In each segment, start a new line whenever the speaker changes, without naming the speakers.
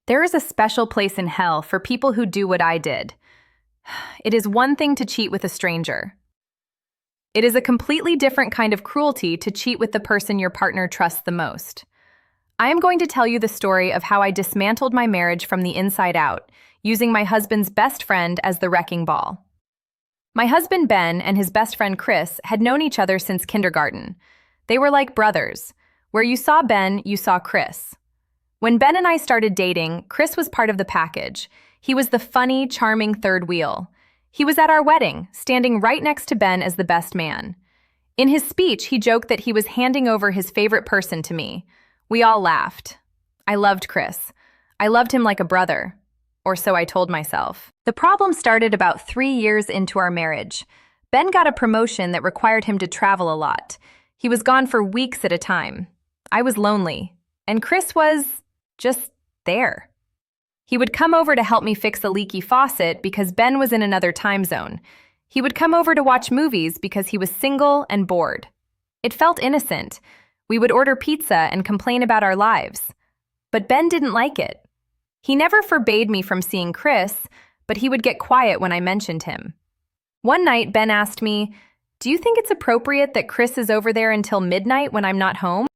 There is a special place in hell for people who do what I did. It is one thing to cheat with a stranger. It is a completely different kind of cruelty to cheat with the person your partner trusts the most. I am going to tell you the story of how I dismantled my marriage from the inside out, using my husband's best friend as the wrecking ball. My husband Ben and his best friend Chris had known each other since kindergarten. They were like brothers. Where you saw Ben, you saw Chris. When Ben and I started dating, Chris was part of the package. He was the funny, charming third wheel. He was at our wedding, standing right next to Ben as the best man. In his speech, he joked that he was handing over his favorite person to me. We all laughed. I loved Chris. I loved him like a brother. Or so I told myself. The problem started about 3 years into our marriage. Ben got a promotion that required him to travel a lot. He was gone for weeks at a time. I was lonely. And Chris was just there. He would come over to help me fix a leaky faucet because Ben was in another time zone. He would come over to watch movies because he was single and bored. It felt innocent. We would order pizza and complain about our lives. But Ben didn't like it. He never forbade me from seeing Chris, but he would get quiet when I mentioned him. One night, Ben asked me, "Do you think it's appropriate that Chris is over there until midnight when I'm not home?"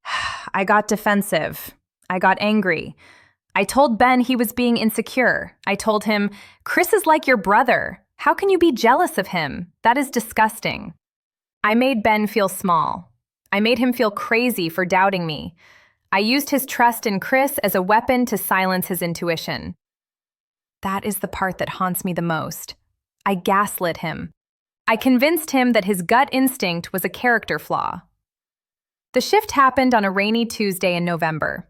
I got defensive. I got angry. I told Ben he was being insecure. I told him, "Chris is like your brother. How can you be jealous of him? That is disgusting." I made Ben feel small. I made him feel crazy for doubting me. I used his trust in Chris as a weapon to silence his intuition. That is the part that haunts me the most. I gaslit him. I convinced him that his gut instinct was a character flaw. The shift happened on a rainy Tuesday in November.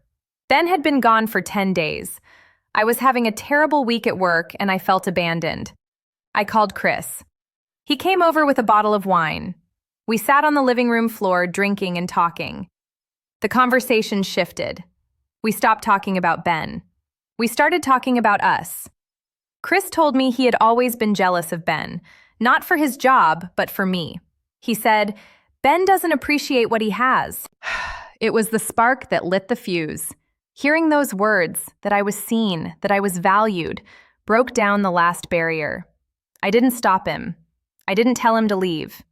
Ben had been gone for 10 days. I was having a terrible week at work and I felt abandoned. I called Chris. He came over with a bottle of wine. We sat on the living room floor drinking and talking. The conversation shifted. We stopped talking about Ben. We started talking about us. Chris told me he had always been jealous of Ben, not for his job, but for me. He said, "Ben doesn't appreciate what he has." It was the spark that lit the fuse. Hearing those words, that I was seen, that I was valued, broke down the last barrier. I didn't stop him. I didn't tell him to leave.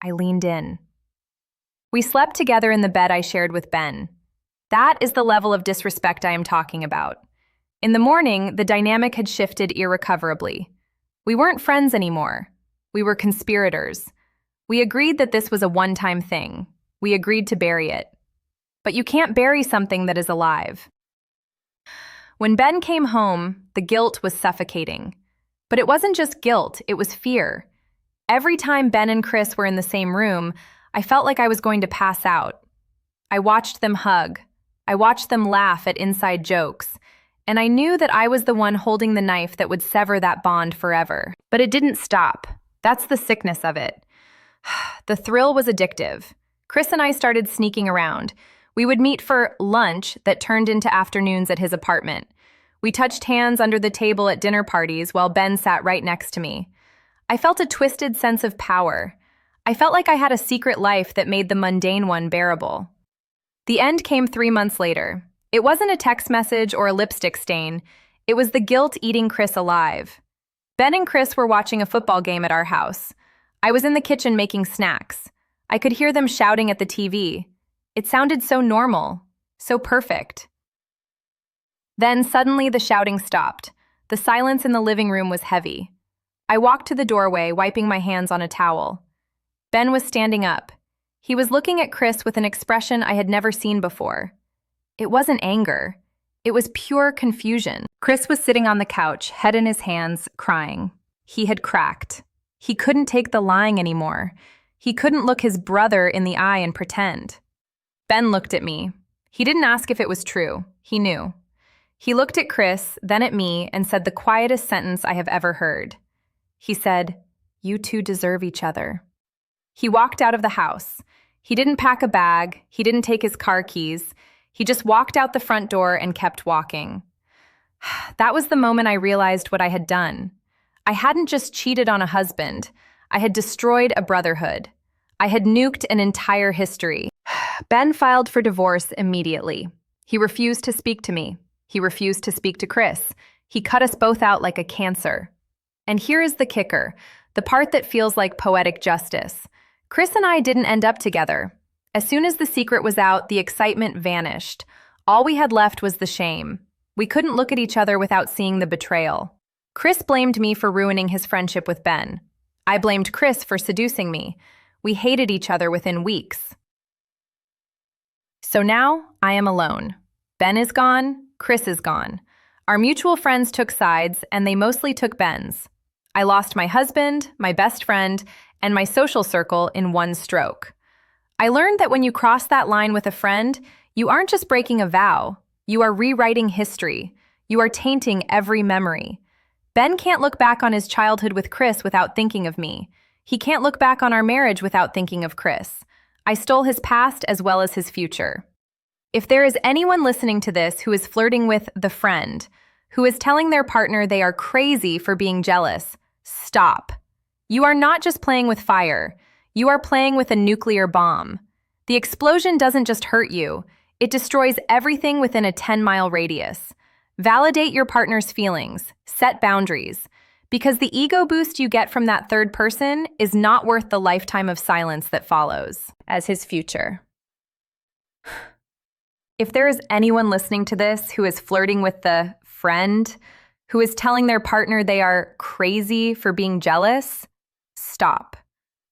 I leaned in. We slept together in the bed I shared with Ben. That is the level of disrespect I am talking about. In the morning, the dynamic had shifted irrecoverably. We weren't friends anymore. We were conspirators. We agreed that this was a one-time thing. We agreed to bury it. But you can't bury something that is alive. When Ben came home, the guilt was suffocating. But it wasn't just guilt, it was fear. Every time Ben and Chris were in the same room, I felt like I was going to pass out. I watched them hug. I watched them laugh at inside jokes. And I knew that I was the one holding the knife that would sever that bond forever. But it didn't stop. That's the sickness of it. The thrill was addictive. Chris and I started sneaking around. We would meet for lunch that turned into afternoons at his apartment. We touched hands under the table at dinner parties while Ben sat right next to me. I felt a twisted sense of power. I felt like I had a secret life that made the mundane one bearable. The end came 3 months later. It wasn't a text message or a lipstick stain. It was the guilt eating Chris alive. Ben and Chris were watching a football game at our house. I was in the kitchen making snacks. I could hear them shouting at the TV. It sounded so normal, so perfect. Then suddenly the shouting stopped. The silence in the living room was heavy. I walked to the doorway, wiping my hands on a towel. Ben was standing up. He was looking at Chris with an expression I had never seen before. It wasn't anger. It was pure confusion. Chris was sitting on the couch, head in his hands, crying. He had cracked. He couldn't take the lying anymore. He couldn't look his brother in the eye and pretend. Ben looked at me. He didn't ask if it was true. He knew. He looked at Chris, then at me, and said the quietest sentence I have ever heard. He said, "You two deserve each other." He walked out of the house. He didn't pack a bag. He didn't take his car keys. He just walked out the front door and kept walking. That was the moment I realized what I had done. I hadn't just cheated on a husband. I had destroyed a brotherhood. I had nuked an entire history. Ben filed for divorce immediately. He refused to speak to me. He refused to speak to Chris. He cut us both out like a cancer. And here is the kicker, the part that feels like poetic justice. Chris and I didn't end up together. As soon as the secret was out, the excitement vanished. All we had left was the shame. We couldn't look at each other without seeing the betrayal. Chris blamed me for ruining his friendship with Ben. I blamed Chris for seducing me. We hated each other within weeks. So now, I am alone. Ben is gone, Chris is gone. Our mutual friends took sides, and they mostly took Ben's. I lost my husband, my best friend, and my social circle in one stroke. I learned that when you cross that line with a friend, you aren't just breaking a vow, you are rewriting history. You are tainting every memory. Ben can't look back on his childhood with Chris without thinking of me. He can't look back on our marriage without thinking of Chris. I stole his past as well as his future. If there is anyone listening to this who is flirting with the friend, who is telling their partner they are crazy for being jealous, stop. You are not just playing with fire. You are playing with a nuclear bomb. The explosion doesn't just hurt you. It destroys everything within a 10-mile radius. Validate your partner's feelings. Set boundaries. Because the ego boost you get from that third person is not worth the lifetime of silence that follows as his future. If there is anyone listening to this who is flirting with the friend, who is telling their partner they are crazy for being jealous, stop.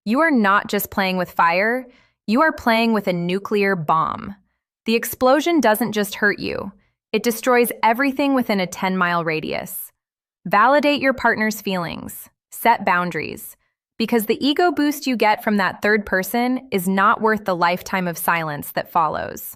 You are not just playing with fire, you are playing with a nuclear bomb. The explosion doesn't just hurt you, it destroys everything within a 10-mile radius. Validate your partner's feelings. Set boundaries. Because the ego boost you get from that third person is not worth the lifetime of silence that follows.